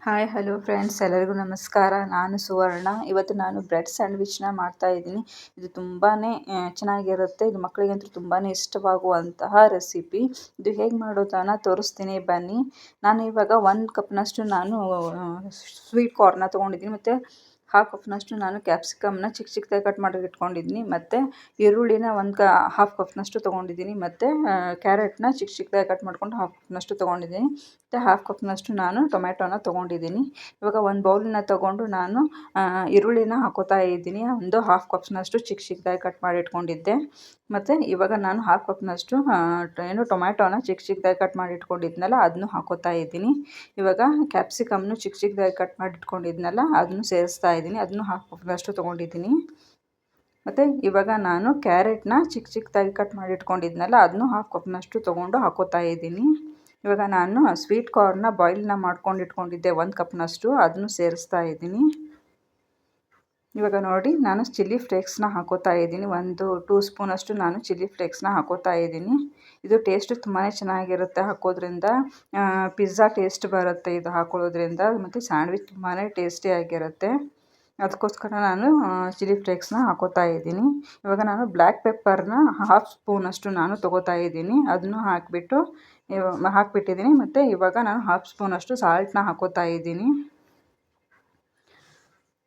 Hi hello friends, ಎಲ್ಲರಿಗೂ ನಮಸ್ಕಾರ. ನಾನು ಸುವರ್ಣ. ಇವತ್ತು ನಾನು ಬ್ರೆಡ್ ಸ್ಯಾಂಡ್ವಿಚ್ನ ಮಾಡ್ತಾಯಿದ್ದೀನಿ. ಇದು ತುಂಬಾ ಚೆನ್ನಾಗಿರುತ್ತೆ. ಇದು ಮಕ್ಕಳಿಗಂತೂ ತುಂಬಾ ಇಷ್ಟವಾಗುವಂತಹ ರೆಸಿಪಿ. ಇದು ಹೇಗೆ ಮಾಡೋದನ್ನು ತೋರಿಸ್ತೀನಿ, ಬನ್ನಿ. ನಾನು ಇವಾಗ 1 ಕಪ್ನಷ್ಟು ಸ್ವೀಟ್ ಕಾರ್ನ ತೊಗೊಂಡಿದ್ದೀನಿ. ಮತ್ತು 1/2 ಕಪ್ನಷ್ಟು ನಾನು ಕ್ಯಾಪ್ಸಿಕಮ್ನ ಚಿಕ್ಕ ಚಿಕ್ಕದಾಗಿ ಕಟ್ ಮಾಡಿ ಇಟ್ಕೊಂಡಿದ್ದೀನಿ. ಮತ್ತು ಈರುಳ್ಳಿನ 1/2 ಕಪ್ನಷ್ಟು ತೊಗೊಂಡಿದ್ದೀನಿ. ಮತ್ತು ಕ್ಯಾರೆಟ್ನ ಚಿಕ್ಕ ಚಿಕ್ಕದಾಗಿ ಕಟ್ ಮಾಡ್ಕೊಂಡು 1/2 ಕಪ್ನಷ್ಟು ತೊಗೊಂಡಿದ್ದೀನಿ. ಮತ್ತು 1/2 ಕಪ್ನಷ್ಟು ನಾನು ಟೊಮೆಟೊನ ತೊಗೊಂಡಿದ್ದೀನಿ. ಇವಾಗ ಒಂದು ಬೌಲನ್ನ ತೊಗೊಂಡು ನಾನು ಈರುಳ್ಳಿನ ಹಾಕೋತಾ ಇದ್ದೀನಿ. ಒಂದು 1/2 ಕಪ್ನಷ್ಟು ಚಿಕ್ಕ ಚಿಕ್ಕದಾಗಿ ಕಟ್ ಮಾಡಿ ಇಟ್ಕೊಂಡಿದ್ದೆ. ಮತ್ತು ಇವಾಗ ನಾನು 1/2 ಕಪ್ನಷ್ಟು ಟೊಮೆಟೊನ ಚಿಕ್ಕ ಚಿಕ್ಕದಾಗಿ ಕಟ್ ಮಾಡಿ ಇಟ್ಕೊಂಡಿದ್ನಲ್ಲ, ಅದನ್ನು ಹಾಕೋತಾ ಇದ್ದೀನಿ. ಇವಾಗ ಕ್ಯಾಪ್ಸಿಕಮ್ನು ಚಿಕ್ಕ ಚಿಕ್ಕದಾಗಿ ಕಟ್ ಮಾಡಿ ಇಟ್ಕೊಂಡಿದ್ನಲ್ಲ, ಅದನ್ನು ಸೇರಿಸ್ತಾ ಇದ್ದೀನಿ. ಅದನ್ನು 1/2 ಕಪ್ನಷ್ಟು ತೊಗೊಂಡಿದ್ದೀನಿ. ಮತ್ತು ಇವಾಗ ನಾನು ಕ್ಯಾರೆಟ್ನ ಚಿಕ್ಕ ಚಿಕ್ಕದಾಗಿ ಕಟ್ ಮಾಡಿ ಇಟ್ಕೊಂಡಿದ್ನಲ್ಲ, ಅದನ್ನು 1/2 ಕಪ್ನಷ್ಟು ತೊಗೊಂಡು ಹಾಕೋತಾ ಇದ್ದೀನಿ. ಇವಾಗ ನಾನು ಸ್ವೀಟ್ ಕಾರ್ನ ಬಾಯ್ಲ್ನ ಮಾಡ್ಕೊಂಡು ಇಟ್ಕೊಂಡಿದ್ದೆ 1 ಕಪ್ನಷ್ಟು, ಅದನ್ನು ಸೇರಿಸ್ತಾ ಇದ್ದೀನಿ. ಇವಾಗ ನೋಡಿ, ನಾನು ಚಿಲ್ಲಿ ಫ್ಲೇಕ್ಸ್ನ ಹಾಕೋತಾ ಇದ್ದೀನಿ. 2 ಸ್ಪೂನಷ್ಟು ನಾನು ಚಿಲ್ಲಿ ಫ್ಲೇಕ್ಸ್ನ ಹಾಕೋತಾ ಇದ್ದೀನಿ. ಇದು ಟೇಸ್ಟ್ ತುಂಬಾ ಚೆನ್ನಾಗಿರುತ್ತೆ ಹಾಕೋದ್ರಿಂದ. ಪಿಜ್ಜಾ ಟೇಸ್ಟ್ ಬರುತ್ತೆ ಇದು ಹಾಕೊಳ್ಳೋದ್ರಿಂದ. ಮತ್ತು ಸ್ಯಾಂಡ್ವಿಚ್ ತುಂಬಾ ಟೇಸ್ಟಿಯಾಗಿರುತ್ತೆ. ಅದಕ್ಕೋಸ್ಕರ ನಾನು ಚಿಲ್ಲಿ ಫ್ಲೇಕ್ಸ್ನ ಹಾಕೋತಾ ಇದ್ದೀನಿ. ಇವಾಗ ನಾನು ಬ್ಲ್ಯಾಕ್ ಪೆಪ್ಪರ್ನ 1/2 ಸ್ಪೂನಷ್ಟು ನಾನು ತೊಗೋತಾ ಇದ್ದೀನಿ. ಅದನ್ನು ಹಾಕಿಬಿಟ್ಟಿದ್ದೀನಿ. ಮತ್ತು ಇವಾಗ ನಾನು 1/2 ಸ್ಪೂನಷ್ಟು ಸಾಲ್ಟ್ನ ಹಾಕೋತಾ ಇದ್ದೀನಿ.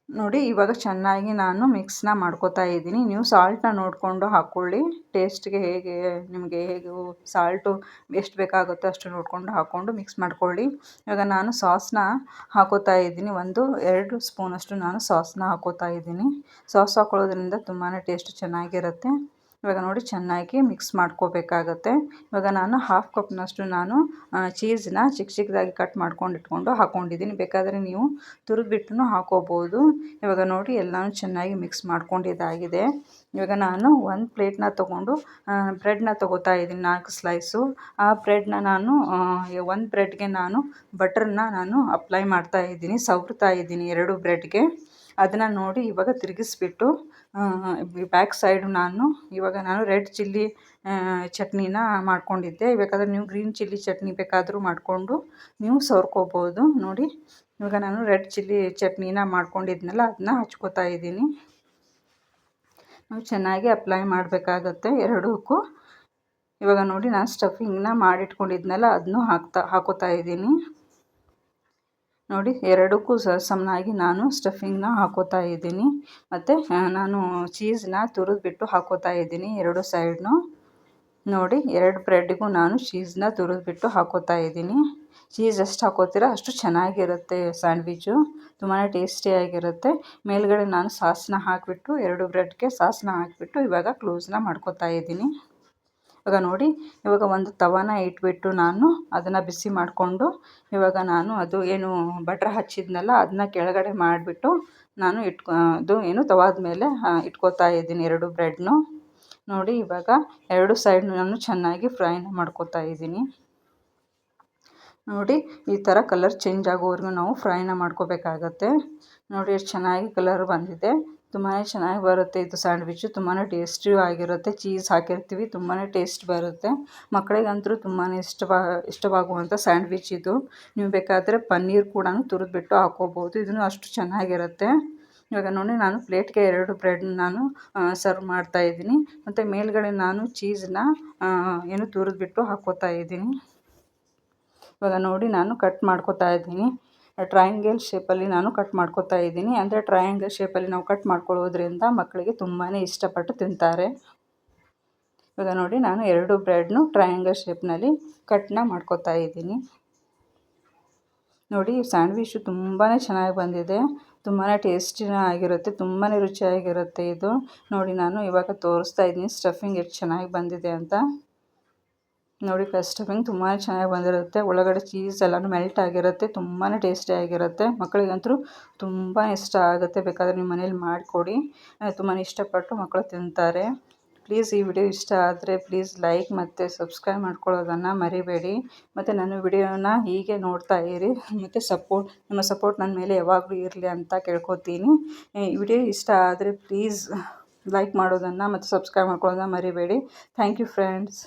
ನೋಡಿ, ಇವಾಗ ಚೆನ್ನಾಗಿ ನಾನು ಮಿಕ್ಸ್ನ ಮಾಡ್ಕೋತಾ ಇದ್ದೀನಿ. ನೀವು ಸಾಲ್ಟ್ನ ನೋಡಿಕೊಂಡು ಹಾಕ್ಕೊಳ್ಳಿ. ಟೇಸ್ಟ್ಗೆ ನಿಮಗೆ ಸಾಲ್ಟು ಎಷ್ಟು ಬೇಕಾಗುತ್ತೋ ಅಷ್ಟು ನೋಡಿಕೊಂಡು ಹಾಕ್ಕೊಂಡು ಮಿಕ್ಸ್ ಮಾಡ್ಕೊಳ್ಳಿ. ಇವಾಗ ನಾನು ಸಾಸ್ನ ಹಾಕೋತಾ ಇದ್ದೀನಿ. 2 ಸ್ಪೂನಷ್ಟು ನಾನು ಸಾಸ್ನ ಹಾಕೋತಾ ಇದ್ದೀನಿ. ಸಾಸ್ ಹಾಕೊಳ್ಳೋದ್ರಿಂದ ತುಂಬಾ ಟೇಸ್ಟ್ ಚೆನ್ನಾಗಿರುತ್ತೆ. ಇವಾಗ ನೋಡಿ, ಚೆನ್ನಾಗಿ ಮಿಕ್ಸ್ ಮಾಡ್ಕೋಬೇಕಾಗತ್ತೆ. ಇವಾಗ ನಾನು 1/2 ಕಪ್ನಷ್ಟು ಚೀಸ್ನ ಚಿಕ್ಕ ಚಿಕ್ಕದಾಗಿ ಕಟ್ ಮಾಡ್ಕೊಂಡು ಹಾಕ್ಕೊಂಡಿದ್ದೀನಿ. ಬೇಕಾದರೆ ನೀವು ತುರಿದ್ಬಿಟ್ಟು ಹಾಕೋಬೋದು. ಇವಾಗ ನೋಡಿ, ಎಲ್ಲನೂ ಚೆನ್ನಾಗಿ ಮಿಕ್ಸ್ ಮಾಡ್ಕೊಂಡಿದ್ದಾಗಿದೆ. ಇವಾಗ ನಾನು ಒಂದು ಪ್ಲೇಟ್ನ ತೊಗೊಂಡು ಬ್ರೆಡ್ನ ತೊಗೋತಾ ಇದ್ದೀನಿ, 4 ಸ್ಲೈಸು. ಆ ಬ್ರೆಡ್ನ ಒಂದು ಬ್ರೆಡ್ಗೆ ಬಟರ್ನ ಅಪ್ಲೈ ಮಾಡ್ತಾ ಇದ್ದೀನಿ, ಸವರ್ತಾ ಇದ್ದೀನಿ 2 ಬ್ರೆಡ್ಗೆ. ಅದನ್ನು ನೋಡಿ ಇವಾಗ ತಿರುಗಿಸ್ಬಿಟ್ಟು ಬ್ಯಾಕ್ ಸೈಡು ಇವಾಗ ನಾನು ರೆಡ್ ಚಿಲ್ಲಿ ಚಟ್ನಿನ ಮಾಡ್ಕೊಂಡಿದ್ದೆ. ಬೇಕಾದರೆ ನೀವು ಗ್ರೀನ್ ಚಿಲ್ಲಿ ಚಟ್ನಿ ಬೇಕಾದರೂ ಮಾಡಿಕೊಂಡು ನೀವು ಸವರ್ಕೋಬೋದು. ನೋಡಿ, ಇವಾಗ ನಾನು ರೆಡ್ ಚಿಲ್ಲಿ ಚಟ್ನಿನ ಮಾಡ್ಕೊಂಡಿದ್ನಲ್ಲ, ಅದನ್ನ ಹಚ್ಕೋತಾ ಇದ್ದೀನಿ. ನಾವು ಚೆನ್ನಾಗಿ ಅಪ್ಲೈ ಮಾಡಬೇಕಾಗತ್ತೆ ಎರಡಕ್ಕೂ. ಇವಾಗ ನೋಡಿ, ನಾನು ಸ್ಟಫಿಂಗ್ನ ಮಾಡಿಟ್ಕೊಂಡಿದ್ನಲ್ಲ, ಅದನ್ನು ಹಾಕೋತಾ ಇದ್ದೀನಿ. ನೋಡಿ, ಎರಡಕ್ಕೂ ಸಮನಾಗಿ ನಾನು ಸ್ಟಫಿಂಗ್ನ ಹಾಕೋತಾ ಇದ್ದೀನಿ. ಮತ್ತು ನಾನು ಚೀಸ್ನ ತುರಿದ್ಬಿಟ್ಟು ಹಾಕೋತಾ ಇದ್ದೀನಿ 2 ಸೈಡ್ನು. ನೋಡಿ, 2 ಬ್ರೆಡ್ಗೂ ನಾನು ಚೀಸ್ನ ತುರಿದ್ಬಿಟ್ಟು ಹಾಕೋತಾ ಇದ್ದೀನಿ. ಚೀಸ್ ಎಷ್ಟು ಹಾಕೋತೀರ ಅಷ್ಟು ಚೆನ್ನಾಗಿರುತ್ತೆ ಸ್ಯಾಂಡ್ವಿಚ್ಚು, ತುಂಬಾ ಟೇಸ್ಟಿಯಾಗಿರುತ್ತೆ. ಮೇಲ್ಗಡೆ ನಾನು ಸಾಸ್ನ ಹಾಕಿಬಿಟ್ಟು 2 ಬ್ರೆಡ್ಗೆ ಸಾಸ್ನ ಹಾಕಿಬಿಟ್ಟು ಇವಾಗ ಕ್ಲೋಸ್ನ ಮಾಡ್ಕೋತಾ ಇದ್ದೀನಿ. ಇವಾಗ ನೋಡಿ, ಇವಾಗ ಒಂದು ತವಾನ ಇಟ್ಬಿಟ್ಟು ನಾನು ಅದನ್ನು ಬಿಸಿ ಮಾಡಿಕೊಂಡು ಇವಾಗ ನಾನು ಬಟರ್ ಹಚ್ಚಿದ್ನಲ್ಲ, ಅದನ್ನ ಕೆಳಗಡೆ ಮಾಡಿಬಿಟ್ಟು ನಾನು ತವಾದ ಮೇಲೆ ಇಟ್ಕೋತಾ ಇದ್ದೀನಿ 2 ಬ್ರೆಡ್ನು. ನೋಡಿ, ಇವಾಗ 2 ಸೈಡ್ನು ನಾನು ಚೆನ್ನಾಗಿ ಫ್ರೈನ ಮಾಡ್ಕೋತಾ ಇದ್ದೀನಿ. ನೋಡಿ, ಈ ಥರ ಕಲರ್ ಚೇಂಜ್ ಆಗೋವರೆಗೂ ನಾವು ಫ್ರೈನ ಮಾಡ್ಕೋಬೇಕಾಗತ್ತೆ. ನೋಡಿ, ಎಷ್ಟು ಚೆನ್ನಾಗಿ ಕಲರ್ ಬಂದಿದೆ. ತುಂಬಾ ಚೆನ್ನಾಗಿ ಬರುತ್ತೆ ಇದು ಸ್ಯಾಂಡ್ವಿಚ್ಚು, ತುಂಬಾ ಟೇಸ್ಟಿಯೂ ಆಗಿರುತ್ತೆ. ಚೀಸ್ ಹಾಕಿರ್ತೀವಿ, ತುಂಬಾ ಟೇಸ್ಟ್ ಬರುತ್ತೆ. ಮಕ್ಕಳಿಗಂತೂ ತುಂಬಾ ಇಷ್ಟವಾಗುವಂಥ ಸ್ಯಾಂಡ್ವಿಚ್ ಇದು. ನೀವು ಬೇಕಾದರೆ ಪನ್ನೀರ್ ಕೂಡ ತುರಿದ್ಬಿಟ್ಟು ಹಾಕ್ಕೋಬೋದು. ಇದನ್ನು ಅಷ್ಟು ಚೆನ್ನಾಗಿರುತ್ತೆ. ಇವಾಗ ನೋಡಿ, ನಾನು ಪ್ಲೇಟ್ಗೆ 2 ಬ್ರೆಡ್ನ ಸರ್ವ್ ಮಾಡ್ತಾ ಇದ್ದೀನಿ. ಮತ್ತು ಮೇಲ್ಗಡೆ ನಾನು ಚೀಸ್ನ ತುರಿದ್ಬಿಟ್ಟು ಹಾಕ್ಕೋತಾ ಇದ್ದೀನಿ. ಇವಾಗ ನೋಡಿ, ನಾನು ಕಟ್ ಮಾಡ್ಕೋತಾ ಇದ್ದೀನಿ. ಟ್ರಯಾಂಗಲ್ ಶೇಪಲ್ಲಿ ನಾನು ಕಟ್ ಮಾಡ್ಕೋತಾ ಇದ್ದೀನಿ. ಅಂದರೆ ಟ್ರಯಾಂಗಲ್ ಶೇಪಲ್ಲಿ ನಾವು ಕಟ್ ಮಾಡ್ಕೊಳ್ಳೋದ್ರಿಂದ ಮಕ್ಕಳಿಗೆ ತುಂಬಾ ಇಷ್ಟಪಟ್ಟು ತಿಂತಾರೆ. ಇವಾಗ ನೋಡಿ, ನಾನು 2 ಬ್ರೆಡ್ನು ಟ್ರಯಾಂಗಲ್ ಶೇಪ್ನಲ್ಲಿ ಕಟ್ನ ಮಾಡ್ಕೋತಾ ಇದ್ದೀನಿ. ನೋಡಿ, ಸ್ಯಾಂಡ್ವಿಚ್ಚು ತುಂಬಾ ಚೆನ್ನಾಗಿ ಬಂದಿದೆ. ತುಂಬಾ ಟೇಸ್ಟಿನ ಆಗಿರುತ್ತೆ, ತುಂಬಾ ರುಚಿಯಾಗಿರುತ್ತೆ ಇದು. ನೋಡಿ, ನಾನು ಇವಾಗ ತೋರಿಸ್ತಾ ಇದ್ದೀನಿ ಸ್ಟಫಿಂಗ್ ಎಷ್ಟು ಚೆನ್ನಾಗಿ ಬಂದಿದೆ ಅಂತ. ನೋಡಿ, ಸ್ಟಫಿಂಗ್ ತುಂಬಾ ಚೆನ್ನಾಗಿ ಬಂದಿರುತ್ತೆ. ಒಳಗಡೆ ಚೀಸ್ ಎಲ್ಲನೂ ಮೆಲ್ಟ್ ಆಗಿರುತ್ತೆ. ತುಂಬಾ ಟೇಸ್ಟಿಯಾಗಿರುತ್ತೆ. ಮಕ್ಕಳಿಗಂತೂ ತುಂಬ ಇಷ್ಟ ಆಗುತ್ತೆ. ಬೇಕಾದರೆ ನಿಮ್ಮ ಮನೇಲಿ ಮಾಡಿಕೊಡಿ, ತುಂಬಾ ಇಷ್ಟಪಟ್ಟು ಮಕ್ಕಳು ತಿಂತಾರೆ. ಪ್ಲೀಸ್ ಈ ವಿಡಿಯೋ ಇಷ್ಟ ಆದರೆ ಪ್ಲೀಸ್ ಲೈಕ್ ಮತ್ತು ಸಬ್ಸ್ಕ್ರೈಬ್ ಮಾಡ್ಕೊಳ್ಳೋದನ್ನು ಮರಿಬೇಡಿ. ಮತ್ತು ನನ್ನ ವಿಡಿಯೋನ ಹೀಗೆ ನೋಡ್ತಾ ಇರಿ. ಮತ್ತು ನಿಮ್ಮ ಸಪೋರ್ಟ್ ನನ್ನ ಮೇಲೆ ಯಾವಾಗಲೂ ಇರಲಿ ಅಂತ ಕೇಳ್ಕೊತೀನಿ. ಈ ವಿಡಿಯೋ ಇಷ್ಟ ಆದರೆ ಪ್ಲೀಸ್ ಲೈಕ್ ಮಾಡೋದನ್ನು ಮತ್ತು ಸಬ್ಸ್ಕ್ರೈಬ್ ಮಾಡ್ಕೊಳ್ಳೋದನ್ನು ಮರಿಬೇಡಿ. Thank you friends.